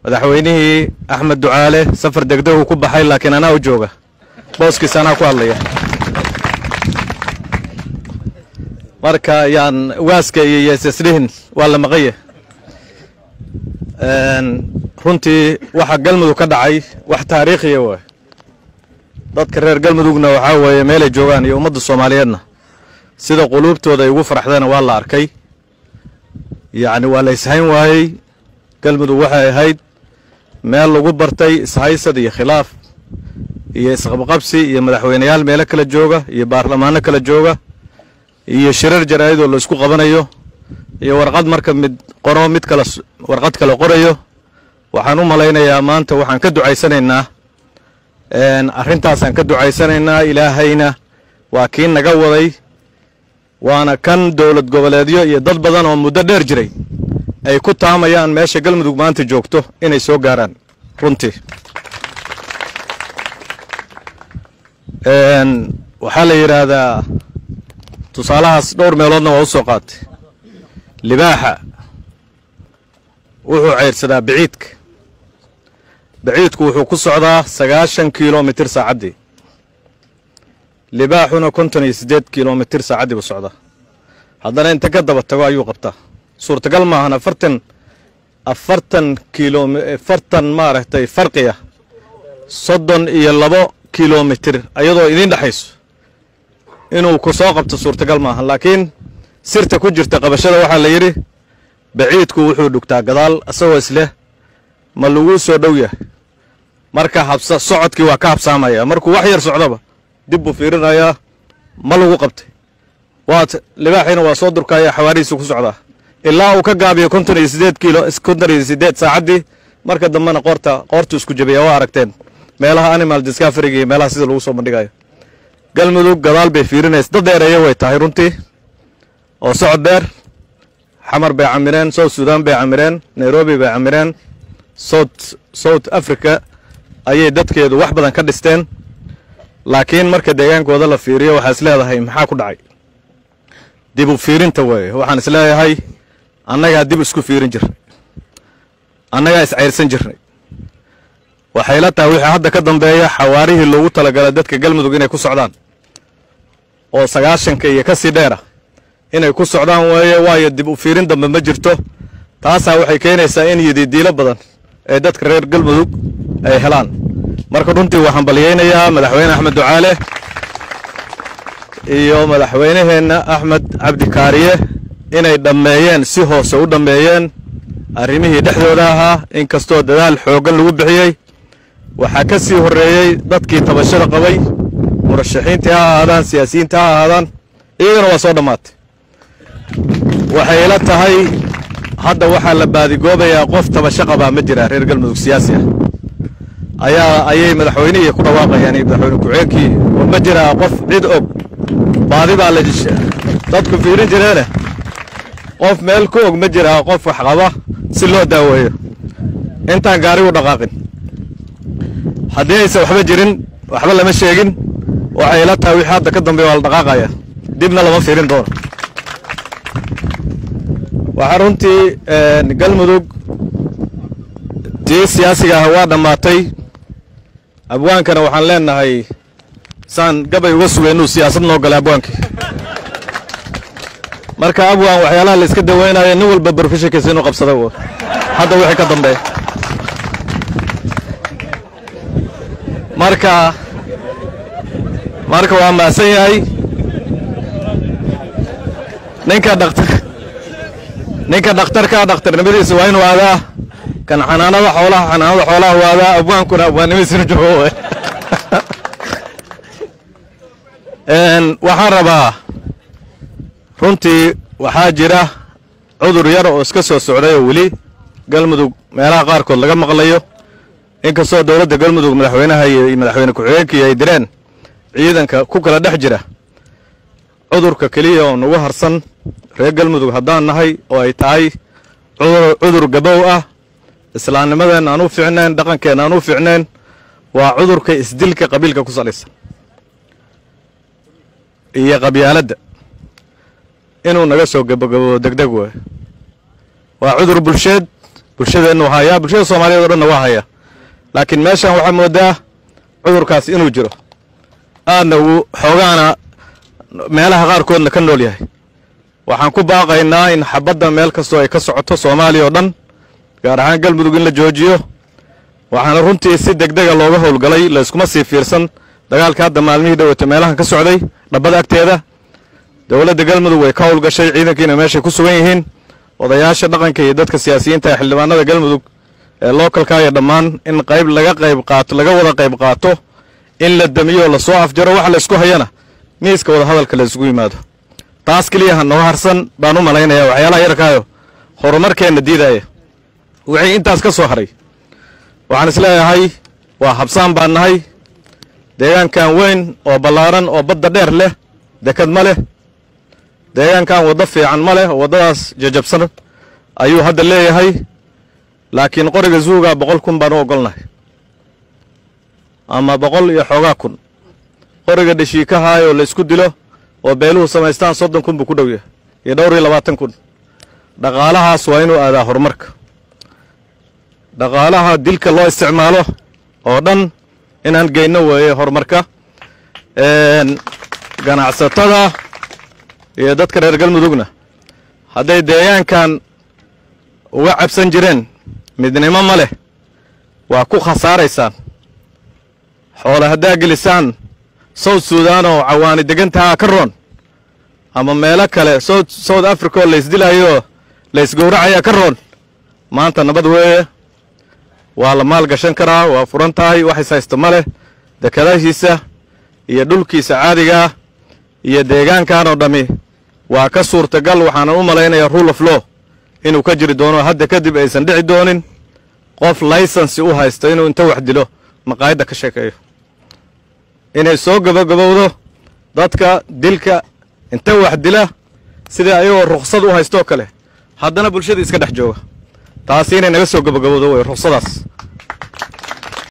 madaxweynihii Axmed Ducaale safar degdeg uu ku baxay laakiin anaa u jooga booskiisa anaa ku hadlaya marka yaan waaska iyo yeesaslihin waa la maqaye runtii waxa galmudug ka dhacay wax taariikhi ah dadka reer galmudugna waxa weeye meel ay joogaan iyo ummadda Soomaaliyeedna sida quluubtooda ay ugu faraxdeen waa la arkay yani waa la ishayn waayay galmudug waxay ahayd meel lagu bartay ishaysad iyo khilaaf iyo isqabqabsi iyo madaxweynayaal meel kala jooga iyo baarlamaano kala jooga iyo shirar jaraa'id oo la isku qabanayo iyo warqad marka mid qoro mid kala warqad kala qorayo waxaan u malaynayaa maanta waxaan ka ducaysanaynaa arrintaasaan ka ducaysanaynaa ilaahayna waa kii naga waday waana kan dawlad goboleedyo iyo dad badan oo muddo dheer jiray ay ku taamayaan meesha galmudug maanta joogto inay soo gaaraan runtii waxaa la yiraahdaa tusaalahaas dhowr meeloodna waa u soo qaatay libaaxa wuxuu ceyrsadaa baciidku wuxuu ku socdaa 90 kilomitir saacadii libaaxuna 58 kilomitir saacadii buu socdaa haddana inta ka daba tago ayuu qabtaa suurtagal ma ahana 40 kilomitir maaragtay farqiya 32 kilomitir ayadoo idin dhaxayso inuu ku soo qabto suurtagal ma aha laakiin sirta ku jirta qabashada waxa la yiri baciidku wuxuu dhugtaa gadaal asagoo isle ma lagu soo dhow yahay marka habsa socodkii waa ka habsaamaya markuu wax yar socdaba dib u fiirinayaa ma lagu qabtay libaaxina waa soo durkaya xawaarihiisa ku socdaa ilaa uu ka gaabiyo 58 saacadii marka dambana qoortu isku jabiya waa aragteen meelaha animal discovery iyo meelaha sida lagu soo bandhigayo galmudug gadaal bay fiirinaysaa dad dheereeya way tahay runtii oo socod dheer xamar bay camireen South Sudan bay camireen Nairobi bay camireen South Africa ayay dadkeedu wax badan ka dhisteen laakiin marka deegaankooda la fiiriyo waxa isleedahay maxaa ku dhacay dib u fiirinta way waxaan isleeyahay annaga dib isku fiirin jirnay annaga is ceyrsan jirnay waxay la tahay wixii hadda ka dambeeya xawaarihii loogu talagalay dadka galmudug inay ku socdaan oo 90 iyo ka sii dheera inay ku socdaan waayo dib u fiirin dambe ma jirto taasa waxay keenaysaa in yididiilo badan ee dadka reer galmudug ay helaan marka runtii waxaan baliyeynayaa madaxweyne Axmed Ducaale iyo madaxweynaheena Axmed Cabdi Kaariye inay dhameeyeen si hoose u dhameeyeen arrimihii dhexdooda ahaa in kastoo dadaal xoogan lagu bixiyay waxa ka sii horeeyay dadkii tabashada qabay murashaxiinta ahaadaan siyaasiyiinta ahaadaan iyagana waa soo dhamaatay waxay la tahay hadda waxa la baadigoobayaa qof tabasho qaba ma jira reer galmudug siyaasi ah ayay madaxweynaha ku dhawaaqayaan madaxweyne ku-xigeenkii ma jira qof cid og baadi baa la dishay dadku fiirin jireen qof meel ku og ma jira qof wax qaba si loo daaweeyo intaan gaari u dhaqaaqin haddii aysan waxba jirin waxba lama sheegin waxay la tahay wixii hadda ka dambeeya waa la dhaqaaqaya dibna lama fiirin doono waxa runtii galmudug tii siyaasiga ah waa dhamaatay abwaankana waxaan leenahay saan gabay uga sugay inuu siyaasad noo galay abwaankii marka abwaan waxyaalaha la iska daweynayo nin walba barfishikiisa inuu qabsado hadda wixii ka dambeeya marka waa maasan yahay ninka dhakhtarnimadiisa waa inuu aadaa kan xanaanada xoolaha waadaa abwaankuna abwaannimadiisina joogo waxaan rabaa runtii waxaa jira cudur yar oo iska soo socday oo weli galmudug meelaha qaarkood laga maqlayo inkastoo dawladda galmudug madaxweynaha iyo madaxweyne ku-xigeenkii ay direen ciidanka ku kala dhex jira cudurka kaliya oo nagu harsan reer galmudug haddaan nahay oo ay tahay cudur gabow ah islaamnimadeena aan u fiicneen dhaqankeena aan u fiicneen waa cudurka isdilka qabiilka ku salaysan iyo qabyaaladda inuu naga soo gabagabo degdeg waa cudur bulsheed bulshadeennu haya bulshada Soomaaliyeed oo dhan waa haya laakiin meeshan waxa moodaa cudurkaas inuu jiro aadna uu xoogaana meelaha qaarkoodna ka nool yahay waxaan ku baaqaynaa in xabadda meel kastoo ay ka socoto Soomaaliya oo dhan gaar ahaan galmudug in la joojiyo waxaana runtii si degdeg ah looga howlgalay la iskuma sii fiirsan dagaalka hadda maalmihii dhawata meelahan ka socday dhabada agteeda dawladda galmudug way ka howlgashay ciidankiina meesha ku sugan yihiin odayaasha dhaqanka iyo dadka siyaasiyiinta ee xildhibaanada galmudug ee localka iyo dhammaan in laga wada qayb qaato in la damiyo la soo afjaro wax la isku hayana miiska wada hadalka la isugu yimaado taas kaliya noo harsan baan u malaynayaa waxyaalaha yarkaayo horumarkeena diidaya wixii intaas ka soo haray waxaan isleeyahay waa habsaan baan nahay deegaankan weyn oo ballaaran oo badda dheer leh dekad ma leh deegaankan waddo fiican ma leh waddadaas jajabsan ayuu hadda leeyahay laakiin qoriga zuuga 100,000 baan u ogolnahay ama 100 iyo xoogaa kun qoriga dhashiikaha oo la isku dilo oo beeluhu samaystaan 30,000 buu ku dhow yahay iyo dhowr iyo 20,000 dhaqaalahaas waa inuu aadaa horumarka dhaqaalaha dilka loo isticmaalo oo dhan inaan geyno weeye horumarka ganacsatada iyo dadka reer galmudugna hadday deegaankan uga cabsan jireen midnimo ma leh waa ku khasaaraysaan xoolo haddaa gelisaan South Sudan oo cawaani degantaha ka roon ama meelo kale South Africa oo la isdilayo la isgowracaya ka roon maanta nabad weeye waa la maal gashan karaa waa furan tahay wax haysto ma leh dekadahiisa iyo dhulkiisa caadiga iyo deegaankan oo dhami waa ka suurtagal waxaan u malaynayaa rule of law inuu ka jiri doono hadda kadib aysan dhici doonin qof license u haysto inuu inta wax dilo maqaayada ka sheekeeyo inay soo gabagabowdo dadka dilka inta wax dila sida ayagoo ruqsad u haysto kale haddana bulshada iska dhex jooga taasi inay naga soo gabagabowdo way ruqsadaas